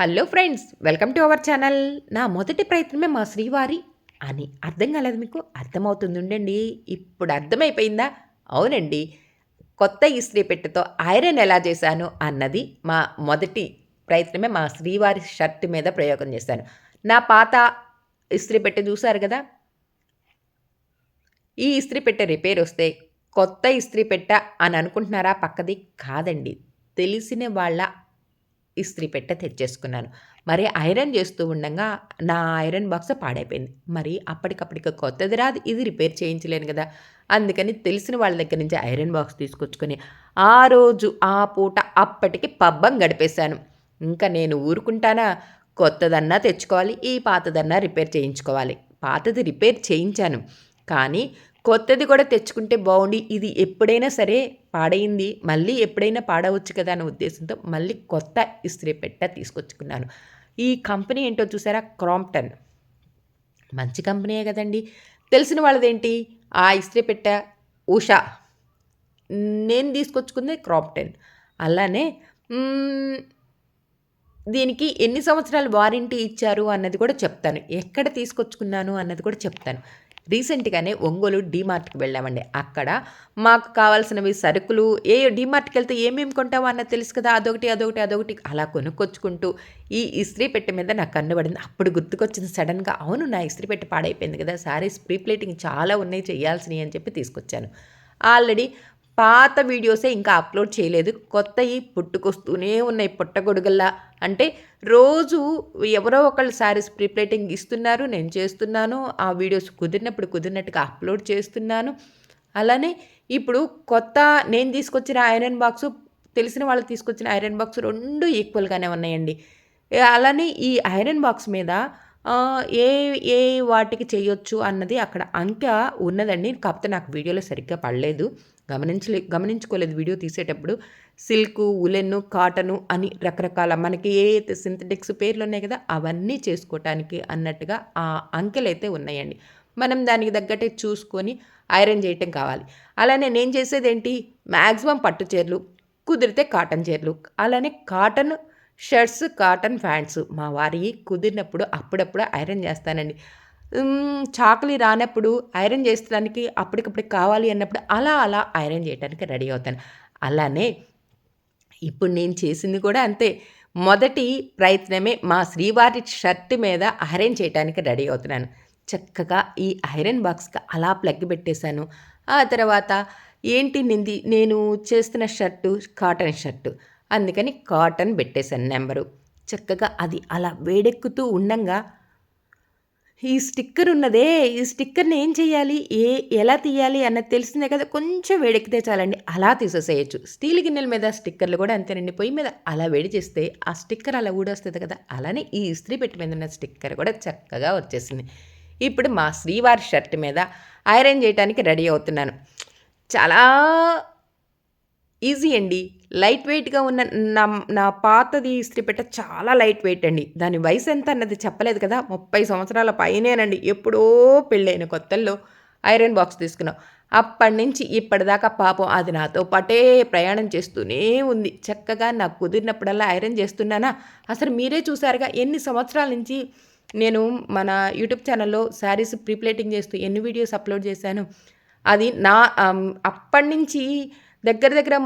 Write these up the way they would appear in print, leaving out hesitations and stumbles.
Hello friends, welcome to our channel. నా మొదటి ప్రయత్నమే మా శ్రీవారి అని అర్థం కాలేదు మీకు? అర్థమవుతుంది ఉండండి. ఇప్పుడు అర్థమైపోయిందా? అవునండి. కొత్త ఇస్త్రీ పెట్టెతో ఐరన్ ఎలా చేశాను అన్నది మా మొదటి ప్రయత్నమే. మా శ్రీవారి షర్ట్ మీద ప్రయోగం చేశాను. నా పాత ఇస్త్రీ పెట్టె చూసారు కదా! ఈ ఇస్త్రీ పెట్టె రిపేర్ వస్తే కొత్త ఇస్త్రీ పెట్టె అని అనుకుంటున్నారా? పక్కది కాదండి. తెలిసిన వాళ్ళ ఇస్త్రీ పెట్టె తెచ్చేసుకున్నాను. మరి ఐరన్ చేస్తూ ఉండంగా నా ఐరన్ బాక్స్ పాడైపోయింది. మరి అప్పటికప్పటికి కొత్తది రాదు. ఇది రిపేర్ చేయించలేను గదా! అందుకని తెలిసిన వాళ్ళ దగ్గర నుంచి ఐరన్ బాక్స్ తీసుకొచ్చుకొని, ఆ రోజు ఆ పూట అప్పటికి పబ్బం గడిపేశాను. ఇంకా నేను ఊరుకుంటానా? కొత్తదన్నా తెచ్చుకోవాలి. ఈ పాతదన్నా రిపేర్ చేయించుకోవాలి. పాతది రిపేర్ చేయించాను. కానీ కొత్తది కూడా తెచ్చుకుంటే బావుండి, ఇది ఎప్పుడైనా సరే పాడైంది, మళ్ళీ ఎప్పుడైనా పాడవచ్చు కదా అనే ఉద్దేశంతో మళ్ళీ కొత్త ఇస్త్రీ పెట్టె తీసుకొచ్చుకున్నాను. ఈ కంపెనీ ఏంటో చూసారా? క్రాంప్టన్. మంచి కంపెనీయే కదండీ! తెలిసిన వాళ్ళదేంటి? ఆ ఇస్త్రీ పెట్టె ఉషా. నేను తీసుకొచ్చుకుంది క్రాంప్టన్. అలానే దీనికి ఎన్ని సంవత్సరాలు వారంటీ ఇచ్చారు అన్నది కూడా చెప్తాను. ఎక్కడ తీసుకొచ్చుకున్నాను అన్నది కూడా చెప్తాను. రీసెంట్‌గానే ఒంగోలు డీమార్ట్‌కి వెళ్ళామండి. అక్కడ మాకు కావాల్సినవి సరుకులు డీమార్ట్‌కెళ్తే ఏమేమి కొంటామో అన్నది తెలుసు కదా! అదొకటి అలా కొనుక్కొచ్చుకుంటూ ఈ ఇస్త్రీ పెట్టె మీద నా కన్ను పడింది. అప్పుడు గుర్తుకొచ్చింది సడెన్‌గా. అవును, నా ఇస్త్రీ పెట్టె పాడైపోయింది కదా! శారీస్ ప్రీ ప్లేటింగ్ చాలా ఉన్నాయి చేయాల్సినయి అని చెప్పి తీసుకొచ్చాను. ఆల్రెడీ పాత వీడియోసే ఇంకా అప్లోడ్ చేయలేదు. కొత్తయి పుట్టుకొస్తూనే ఉన్నాయి పుట్టగొడుగుల్లా. అంటే రోజు ఎవరో ఒకళ్ళు శారీస్ ప్రీ ప్లేటింగ్ ఇస్తున్నారు. నేను చేస్తున్నాను. ఆ వీడియోస్ కుదిరినప్పుడు కుదిరినట్టుగా అప్లోడ్ చేస్తున్నాను. అలానే ఇప్పుడు కొత్త నేను తీసుకొచ్చిన ఐరన్ బాక్సు, తెలిసిన వాళ్ళు తీసుకొచ్చిన ఐరన్ బాక్స్ 2 ఈక్వల్‌గానే ఉన్నాయండి. అలానే ఈ ఐరన్ బాక్స్ మీద ఏ ఏ వాటికి చేయొచ్చు అన్నది అక్కడ అంకె ఉన్నదండి. కాకపోతే నాకు వీడియోలో సరిగ్గా పడలేదు. గమనించుకోలేదు వీడియో తీసేటప్పుడు. సిల్కు, ఉలెన్ను, కాటను అని రకరకాల మనకి ఏ అయితే సింథటిక్స్ పేర్లున్నాయి కదా! అవన్నీ చేసుకోటానికి అన్నట్టుగా ఆ అంకెలైతే ఉన్నాయండి. మనం దానికి తగ్గట్టే చూసుకొని ఐరన్ చేయటం కావాలి. అలానే నేను చేసేదేంటి, మాక్సిమం పట్టు చీరలు, కుదిరితే కాటన్ చీరలు, అలానే కాటన్ షర్ట్స్, కాటన్ ప్యాంట్స్ మా వారియి కుదిరినప్పుడు అప్పుడప్పుడు ఐరన్ చేస్తానండి. చాకలి రానప్పుడు ఐరన్ చేసడానికి అప్పటికప్పటికి కావాలి అన్నప్పుడు అలా ఐరన్ చేయటానికి రెడీ అవుతాను. అలానే ఇప్పుడు నేను చేసింది కూడా అంతే. మొదటి ప్రయత్నమే మా శ్రీవారి షర్ట్ మీద ఐరన్ చేయటానికి రెడీ అవుతున్నాను. చక్కగా ఈ ఐరన్ బాక్స్‌కి అలా ప్లగ్ పెట్టేశాను. ఆ తర్వాత ఏంటి నేను చేస్తున్న షర్టు కాటన్ షర్టు. అందుకని కాటన్ పెట్టేశాను నంబరు. చక్కగా అది అలా వేడెక్కుతూ ఉండంగా ఈ స్టిక్కర్ ఉన్నదే, ఈ స్టిక్కర్‌ని ఏం చేయాలి? ఎలా తీయాలి అన్నది తెలిసిందే కదా! కొంచెం వేడెక్కితే చాలండి. అలా తీసేసేయొచ్చు. స్టీల్ గిన్నెల మీద స్టిక్కర్‌లు కూడా అంతేనండి. పొయ్యి మీద అలా వేడి చేస్తే ఆ స్టిక్కర్ అలా ఊడొస్తది కదా! అలానే ఈ ఇస్త్రీ పెట్టె మీద ఉన్న స్టిక్కర్ కూడా చక్కగా వచ్చేసింది. ఇప్పుడు మా శ్రీవారి షర్ట్ మీద ఐరన్ చేయటానికి రెడీ అవుతున్నాను. చాలా ఈజీ అండి. లైట్ వెయిట్‌గా ఉన్న నా నా పాతది ఇస్త్రీ పెట్టె చాలా లైట్ వెయిట్ అండి. దాని వయసెంత అన్నది చెప్పలేదు కదా! 30 సంవత్సరాల పైనేనండి. ఎప్పుడో పెళ్ళైన కొత్తల్లో ఐరన్ బాక్స్ తీసుకున్నాం. అప్పటినుంచి ఇప్పటిదాకా పాపం అది నాతో పాటే ప్రయాణం చేస్తూనే ఉంది. చక్కగా నాకు కుదిరినప్పుడల్లా ఐరన్ చేస్తున్నానా, అసలు మీరే చూసారుగా ఎన్ని సంవత్సరాల నుంచి నేను మన యూట్యూబ్ ఛానల్‌లో శారీస్ ప్రీ ప్లేటింగ్ చేస్తూ ఎన్ని వీడియోస్ అప్లోడ్ చేశాను. అది అప్పటినుంచి దగ్గర దగ్గర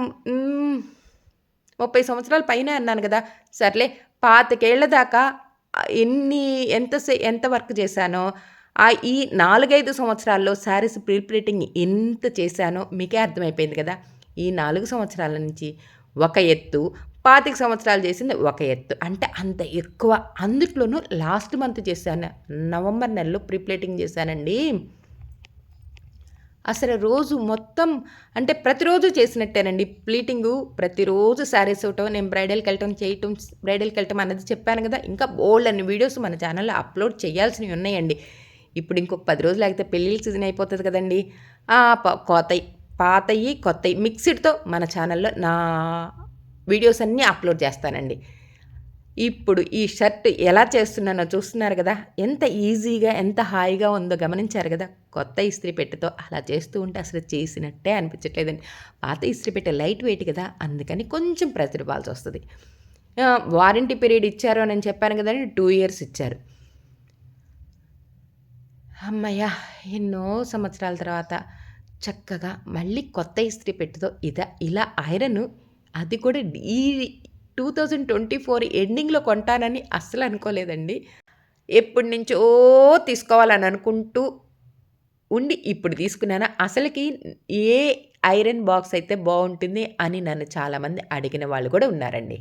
30 సంవత్సరాల పైనే అన్నాను గదా! సర్లే 25 దాకా ఎంత వర్క్ చేశానో, ఈ 4, 5 సంవత్సరాల్లో శారీస్ ప్రీ ప్లీటింగ్ ఎంత చేశానో మీకే అర్థమైపోయింది కదా! ఈ 4 సంవత్సరాల నుంచి ఒక ఎత్తు, 25 సంవత్సరాలు చేసింది ఒక ఎత్తు. అంటే అంత ఎక్కువ. అందుట్లోనూ లాస్ట్ మంత్ చేశాను. నవంబర్ నెలలో ప్రీ ప్లీటింగ్ చేశానండి. అసలు రోజు మొత్తం అంటే ప్రతిరోజు చేసినట్టేనండి. ప్లీటింగు ప్రతిరోజు శారీస్ ఇవ్వటం, నేను బ్రైడల్‌కెళ్ళటం అన్నది చెప్పాను గదా! ఇంకా బోలెడన్ని వీడియోస్ మన ఛానల్‌లో అప్లోడ్ చేయాల్సినవి ఉన్నాయండి. ఇప్పుడు ఇంకొక 10 రోజులు ఆగితే పెళ్ళిళ్ళ సీజన్ అయిపోతది కదండీ! ఆ! పాతయి, కొత్తయి మిక్స్డ్‌తో మన ఛానల్‌లో నా వీడియోస్ అన్నీ అప్లోడ్ చేస్తానండి. ఇప్పుడు ఈ షర్ట్ ఎలా చేస్తున్నానో చూస్తున్నారు గదా! ఎంత ఈజీగా, ఎంత హాయిగా ఉందో గమనించారు గదా! కొత్త ఇస్త్రీ పెట్టెతో అలా చేస్తూ ఉంటే అసలు చేసినట్టే అనిపించట్లేదండి. పాత ఇస్త్రీ పెట్టె లైట్ వెయిట్ గదా! అందుకని కొంచెం ప్రెషర్ ఇవ్వాల్సొస్తది. వారంటీ పీరియడ్ ఇచ్చారు అని చెప్పాను కదండీ! 2 ఇయర్స్ ఇచ్చారు. హమ్మయ్య! ఎన్నో సంవత్సరాల తర్వాత చక్కగా మళ్ళీ కొత్త ఇస్త్రీ పెట్టెతో ఇలా ఐరను అది కూడా ఈ 2024 ఎండింగ్‌లో కొంటానని అస్సలు అనుకోలేదండి. ఎప్పటినుంచో తీసుకోవాలని అనుకుంటూ ఉండి ఇప్పుడు తీసుకున్నాను. అసలకి ఏ ఐరన్ బాక్స్ అయితే బావుంటుంది అని నన్ను చాలామంది అడిగిన వాళ్ళు కూడా ఉన్నారండి.